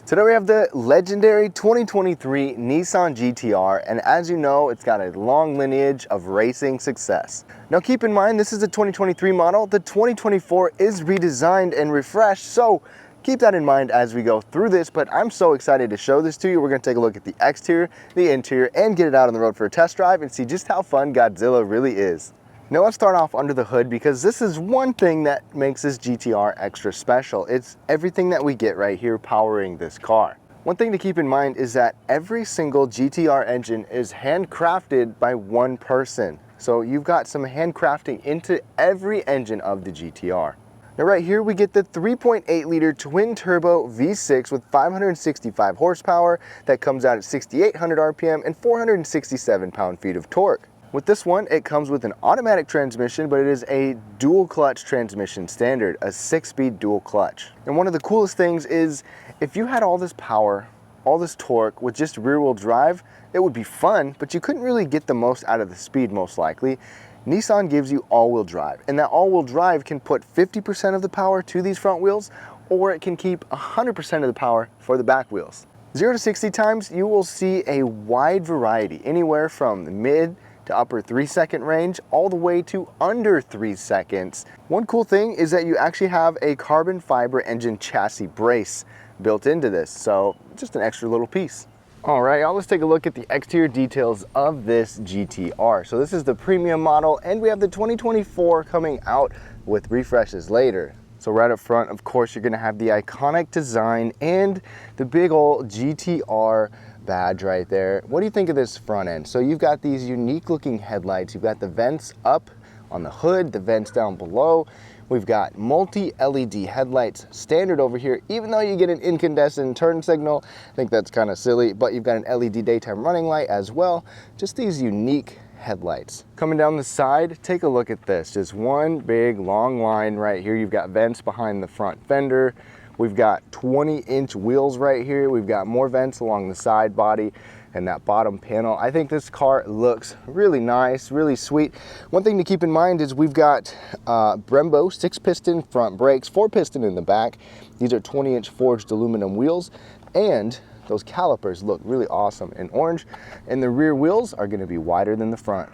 Today we have the legendary 2023 Nissan GT-R, and as you know, it's got a long lineage of racing success. Now keep in mind, this is a 2023 model. The 2024 is redesigned and refreshed, so keep that in mind as we go through this, but I'm so excited to show this to you. We're going to take a look at the exterior, the interior, and get it out on the road for a test drive and see just how fun Godzilla really is. Now let's start off under the hood, because this is one thing that makes this GT-R extra special. It's everything that we get right here powering this car. One thing to keep in mind is that every single GT-R engine is handcrafted by one person. So you've got some handcrafting into every engine of the GT-R. Now right here we get the 3.8 liter twin turbo V6 with 565 horsepower that comes out at 6,800 RPM and 467 pound-feet of torque. With this one, it comes with an automatic transmission, but it is a dual clutch transmission standard, a 6-speed dual clutch. And one of the coolest things is if you had all this power, all this torque with just rear wheel drive, it would be fun, but you couldn't really get the most out of the speed most likely. Nissan gives you all-wheel drive, and that all-wheel drive can put 50% of the power to these front wheels, or it can keep 100% of the power for the back wheels. 0 to 60 times, you will see a wide variety, anywhere from the mid to upper 3-second range, all the way to under 3 seconds. One cool thing is that you actually have a carbon fiber engine chassis brace built into this, so just an extra little piece. All right, y'all, let's take a look at the exterior details of this GT-R. So this is the premium model, and we have the 2024 coming out with refreshes later. So right up front, of course, you're gonna have the iconic design and the big old GT-R badge right there. What do you think of this front end? So you've got these unique looking headlights. You've got the vents up on the hood, the vents down below. We've got multi-LED headlights standard over here, even though you get an incandescent turn signal. I think that's kind of silly, but you've got an LED daytime running light as well. Just these unique headlights. Coming down the side, take a look at this. Just one big long line right here. You've got vents behind the front fender. We've got 20-inch wheels right here. We've got more vents along the side body and that bottom panel. I think this car looks really nice, really sweet. One thing to keep in mind is we've got Brembo 6-piston front brakes, 4-piston in the back. These are 20-inch forged aluminum wheels, and those calipers look really awesome in orange, and the rear wheels are going to be wider than the front.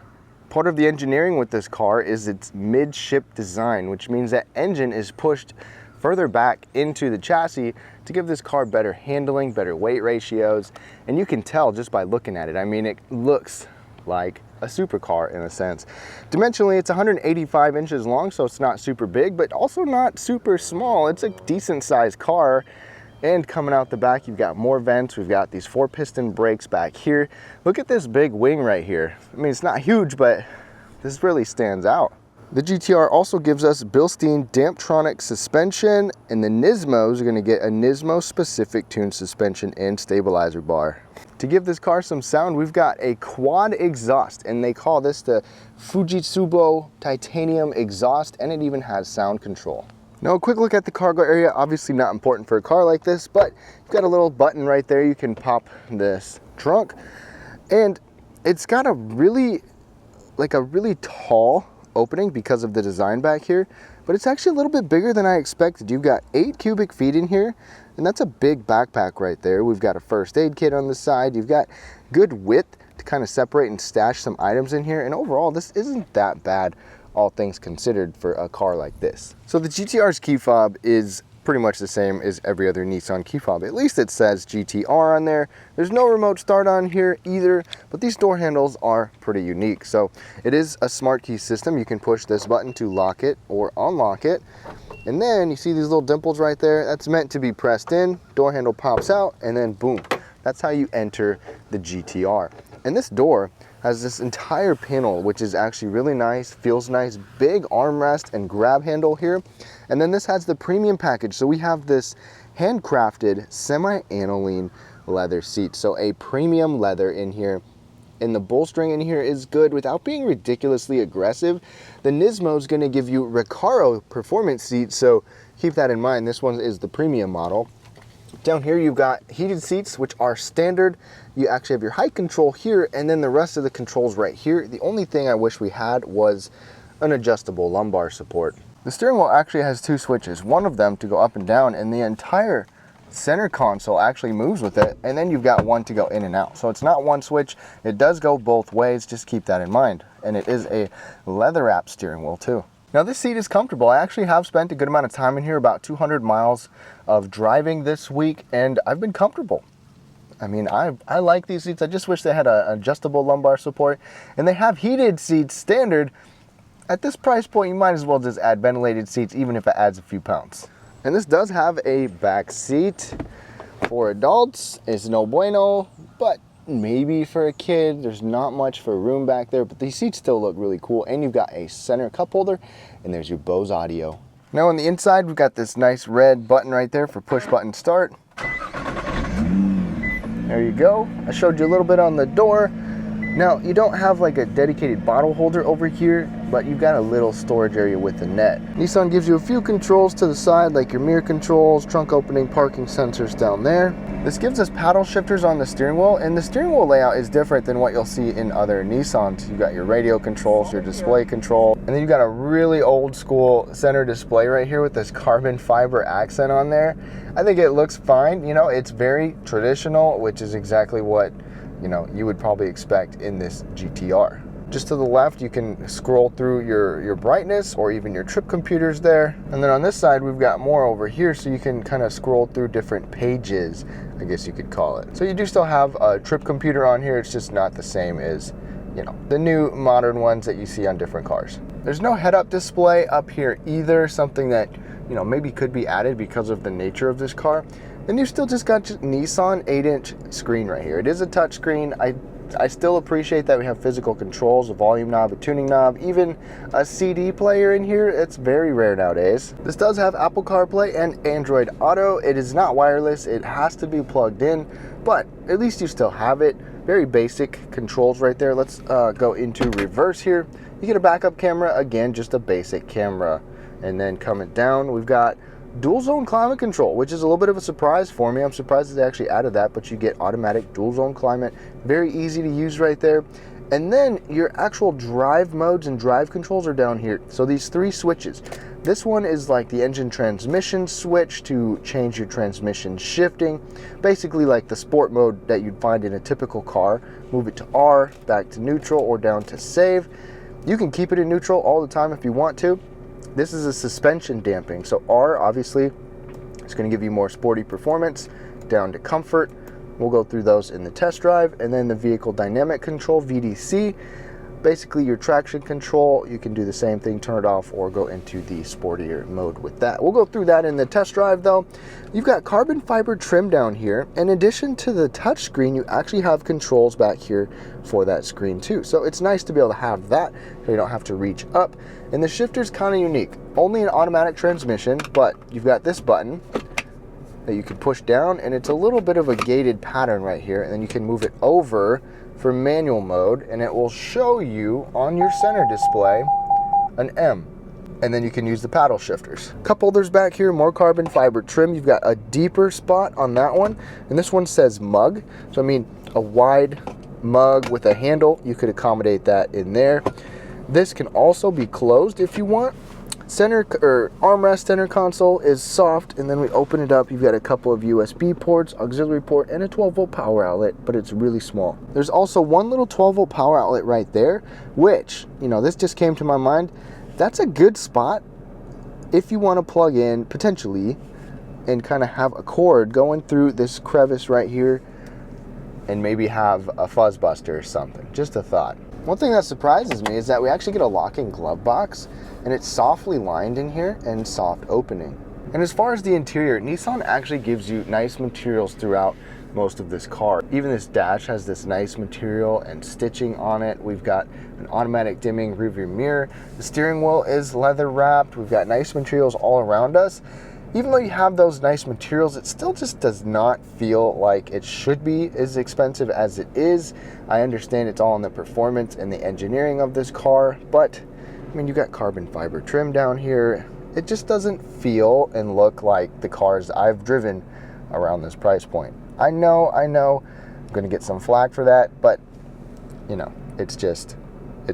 Part of the engineering with this car is its midship design, which means that engine is pushed further back into the chassis to give this car better handling, better weight ratios, and you can tell just by looking at it. I mean, it looks like a supercar in a sense. Dimensionally, it's 185 inches long, so it's not super big, but also not super small. It's a decent sized car. And coming out the back, you've got more vents. We've got these 4-piston brakes back here. Look at this big wing right here. I mean, it's not huge, but this really stands out. The GT-R also gives us Bilstein Damptronic suspension, and the Nismos are going to get a Nismo specific tune suspension and stabilizer bar. To give this car some sound, we've got a quad exhaust, and they call this the Fujitsubo titanium exhaust, and it even has sound control. Now a quick look at the cargo area. Obviously not important for a car like this, but you've got a little button right there. You can pop this trunk, and it's got a really tall opening because of the design back here, but it's actually a little bit bigger than I expected. You've got 8 cubic feet in here, and that's a big backpack right there. We've got a first aid kit on the side. You've got good width to kind of separate and stash some items in here, and overall this isn't that bad, all things considered, for a car like this. So the GT-R's key fob is pretty much the same as every other Nissan key fob. At least it says GT-R on there. There's no remote start on here either, but these door handles are pretty unique. So it is a smart key system. You can push this button to lock it or unlock it. And then you see these little dimples right there. That's meant to be pressed in. Door handle pops out, and then boom. That's how you enter the GT-R. And this door has this entire panel, which is actually really nice, feels nice, big armrest and grab handle here. And then this has the premium package. So we have this handcrafted semi-aniline leather seat. So a premium leather in here. And the bolstering in here is good without being ridiculously aggressive. The Nismo is going to give you Recaro performance seats, so keep that in mind. This one is the premium model. Down here you've got heated seats, which are standard. You actually have your height control here, and then the rest of the controls right here. The only thing I wish we had was an adjustable lumbar support. The steering wheel actually has 2 switches, one of them to go up and down, and the entire center console actually moves with it, and then you've got one to go in and out. So it's not one switch, it does go both ways, just keep that in mind. And it is a leather wrap steering wheel too. Now this seat is comfortable. I actually have spent a good amount of time in here, about 200 miles of driving this week, and I've been comfortable. I mean, I like these seats. I just wish they had an adjustable lumbar support, and they have heated seats standard. At this price point, you might as well just add ventilated seats, even if it adds a few pounds. And this does have a back seat for adults. It's no bueno, but maybe for a kid. There's not much for room back there, but these seats still look really cool. And you've got a center cup holder, and there's your Bose audio. Now on the inside, we've got this nice red button right there for push button start. There you go. I showed you a little bit on the door. Now, you don't have like a dedicated bottle holder over here, but you've got a little storage area with the net. Nissan gives you a few controls to the side, like your mirror controls, trunk opening, parking sensors down there. This gives us paddle shifters on the steering wheel, and the steering wheel layout is different than what you'll see in other Nissans. You've got your radio controls, your display control, and then you've got a really old school center display right here with this carbon fiber accent on there. I think it looks fine. You know, it's very traditional, which is exactly what you would probably expect in this GTR. Just to the left, you can scroll through your brightness or even your trip computers there. And then on this side, we've got more over here, so you can kind of scroll through different pages, I guess you could call it. So you do still have a trip computer on here. It's just not the same as, the new modern ones that you see on different cars. There's no head-up display up here either, something that, maybe could be added because of the nature of this car. Then you've still just got Nissan 8-inch screen right here. It is a touch screen. I still appreciate that we have physical controls, a volume knob, a tuning knob, even a CD player in here. It's very rare nowadays. This does have Apple CarPlay and Android Auto. It is not wireless. It has to be plugged in, but at least you still have it. Very basic controls right there. Let's go into reverse here. You get a backup camera, again, just a basic camera. And then coming down, we've got dual zone climate control, which is a little bit of a surprise for me. I'm surprised that they actually added that, but you get automatic dual zone climate. Very easy to use right there. And then your actual drive modes and drive controls are down here. So these three switches. This one is like the engine transmission switch to change your transmission shifting. Basically like the sport mode that you'd find in a typical car. Move it to R, back to neutral, or down to save. You can keep it in neutral all the time if you want to. This is a suspension damping. So R, obviously, is going to give you more sporty performance, down to comfort. We'll go through those in the test drive. And then the vehicle dynamic control, VDC. Basically your traction control, you can do the same thing, turn it off or go into the sportier mode with that. We'll go through that in the test drive though. You've got carbon fiber trim down here. In addition to the touch screen, you actually have controls back here for that screen too. So it's nice to be able to have that so you don't have to reach up. And the shifter's kind of unique. Only an automatic transmission, but you've got this button that you can push down, and it's a little bit of a gated pattern right here, and then you can move it over for manual mode, and it will show you on your center display an M. And then you can use the paddle shifters. Cup holders back here, more carbon fiber trim. You've got a deeper spot on that one, and this one says mug. So I mean, a wide mug with a handle, you could accommodate that in there. This can also be closed if you want. Center or armrest center console is soft, and then we open it up. You've got a couple of USB ports, auxiliary port, and a 12-volt power outlet, but it's really small. There's also one little 12-volt power outlet right there, which, this just came to my mind. That's a good spot if you want to plug in potentially and kind of have a cord going through this crevice right here and maybe have a fuzz buster or something. Just a thought. One thing that surprises me is that we actually get a lock-in glove box, and it's softly lined in here and soft opening. And as far as the interior, Nissan actually gives you nice materials throughout most of this car. Even this dash has this nice material and stitching on it. We've got an automatic dimming rearview mirror. The steering wheel is leather wrapped. We've got nice materials all around us. Even though you have those nice materials, it still just does not feel like it should be as expensive as it is. I understand it's all in the performance and the engineering of this car, but I mean, you got carbon fiber trim down here. It just doesn't feel and look like the cars I've driven around this price point. I know, I'm gonna get some flack for that, but it's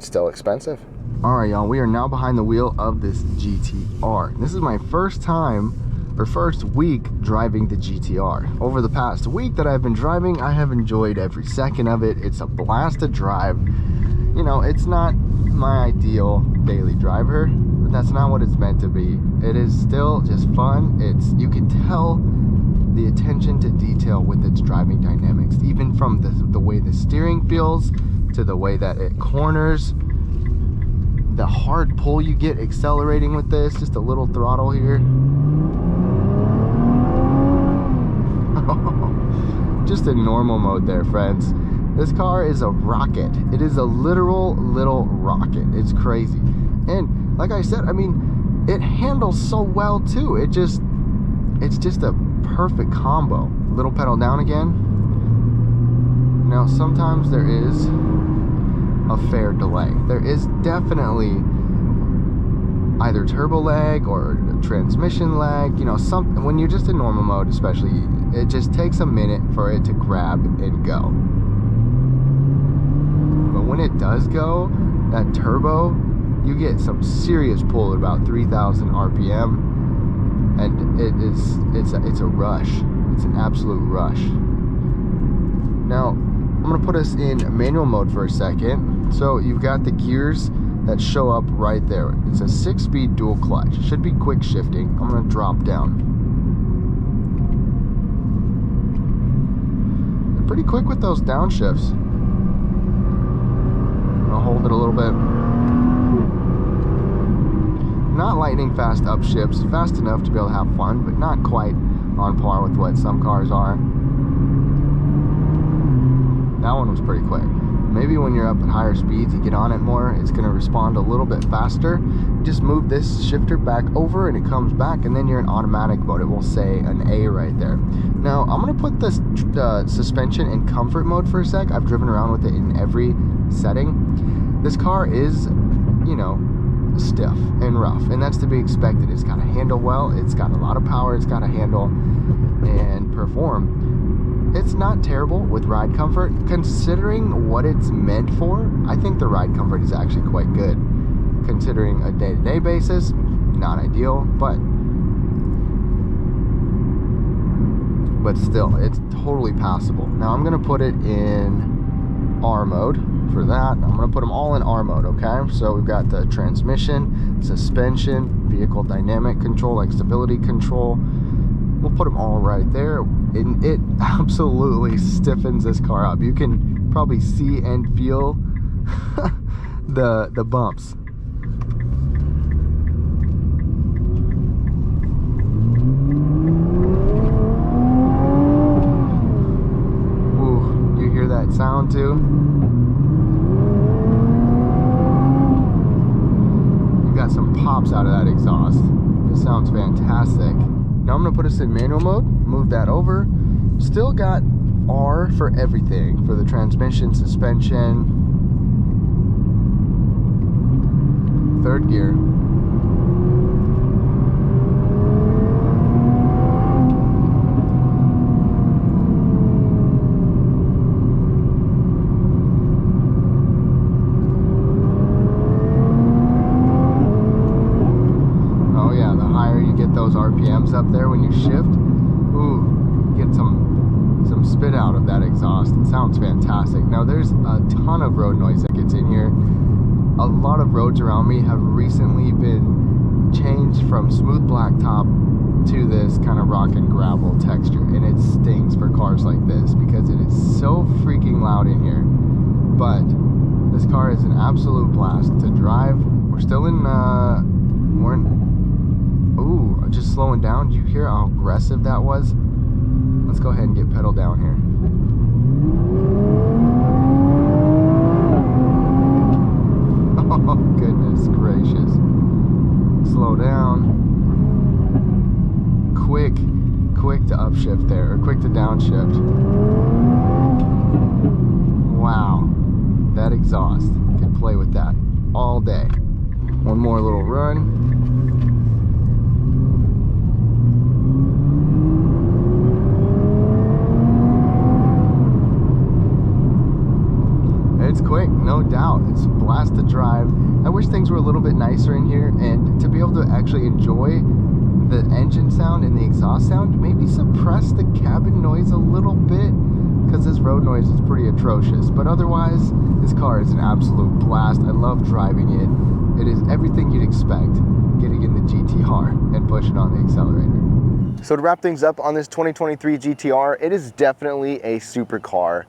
still expensive. All right, y'all, we are now behind the wheel of this GTR. This is my first time or first week driving the GTR. Over the past week that I've been driving, I have enjoyed every second of it. It's a blast to drive. You know, it's not my ideal daily driver, but that's not what it's meant to be. It is still just fun. You can tell the attention to detail with its driving dynamics, even from the way the steering feels to the way that it corners, the hard pull you get accelerating with this, just a little throttle here. Just in normal mode there, friends. This car is a rocket. It is a literal little rocket. It's crazy. And like I said, I mean, it handles so well too. It's just a perfect combo. Little pedal down again. Now sometimes there is a fair delay. There is definitely either turbo lag or transmission lag. You know, when you're just in normal mode especially, it just takes a minute for it to grab and go. But when it does go, that turbo, you get some serious pull at about 3,000 RPM, and it's a rush. It's an absolute rush. Now I'm gonna put us in manual mode for a second. So you've got the gears that show up right there. It's a 6-speed dual clutch. It should be quick shifting. I'm gonna drop down. They're pretty quick with those downshifts. I'll hold it a little bit. Not lightning fast upshifts, fast enough to be able to have fun, but not quite on par with what some cars are. That one was pretty quick. Maybe when you're up at higher speeds, you get on it more, it's going to respond a little bit faster. You just move this shifter back over and it comes back, and then you're in automatic mode. It will say an A right there. Now I'm going to put this suspension in comfort mode for a sec. I've driven around with it in every setting. This car is, you know, stiff and rough, and that's to be expected. It's got to handle well. It's got a lot of power. It's got to handle and perform. It's not terrible with ride comfort. Considering what it's meant for, I think the ride comfort is actually quite good. Considering a day-to-day basis, not ideal, but still, it's totally passable. Now I'm gonna put it in R mode for that. I'm gonna put them all in R mode, okay? So we've got the transmission, suspension, vehicle dynamic control, like stability control. We'll put them all right there, and it absolutely stiffens this car up. You can probably see and feel the bumps. Ooh, you hear that sound too? You got some pops out of that exhaust. This sounds fantastic. Now I'm going to put us in manual mode, move that over. Still got R for everything, for the transmission, suspension, third gear. Those RPMs up there when you shift, ooh, get some spit out of that exhaust. It sounds fantastic. Now there's a ton of road noise that gets in here. A lot of roads around me have recently been changed from smooth blacktop to this kind of rock and gravel texture, and it stings for cars like this because it is so freaking loud in here. But this car is an absolute blast to drive. We're still in ooh, just slowing down. Did you hear how aggressive that was? Let's go ahead and get pedal down here. Oh, goodness gracious. Slow down. Quick to upshift there, or quick to downshift. Wow. That exhaust. Can play with that all day. One more little run. It's quick, no doubt. It's a blast to drive. I wish things were a little bit nicer in here, and to be able to actually enjoy the engine sound and the exhaust sound, maybe suppress the cabin noise a little bit, because this road noise is pretty atrocious. But otherwise, this car is an absolute blast. I love driving it. It is everything you'd expect getting in the GTR and pushing on the accelerator. So to wrap things up on this 2023 GTR, it is definitely a supercar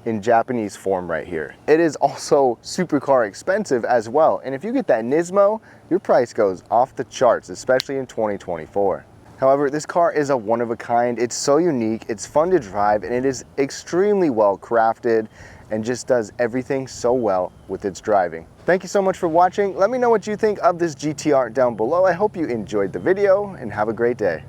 in Japanese form right here. It is also supercar expensive as well. And if you get that Nismo, your price goes off the charts, especially in 2024. However, this car is a one of a kind. It's so unique, it's fun to drive, and it is extremely well crafted and just does everything so well with its driving. Thank you so much for watching. Let me know what you think of this GTR down below. I hope you enjoyed the video and have a great day.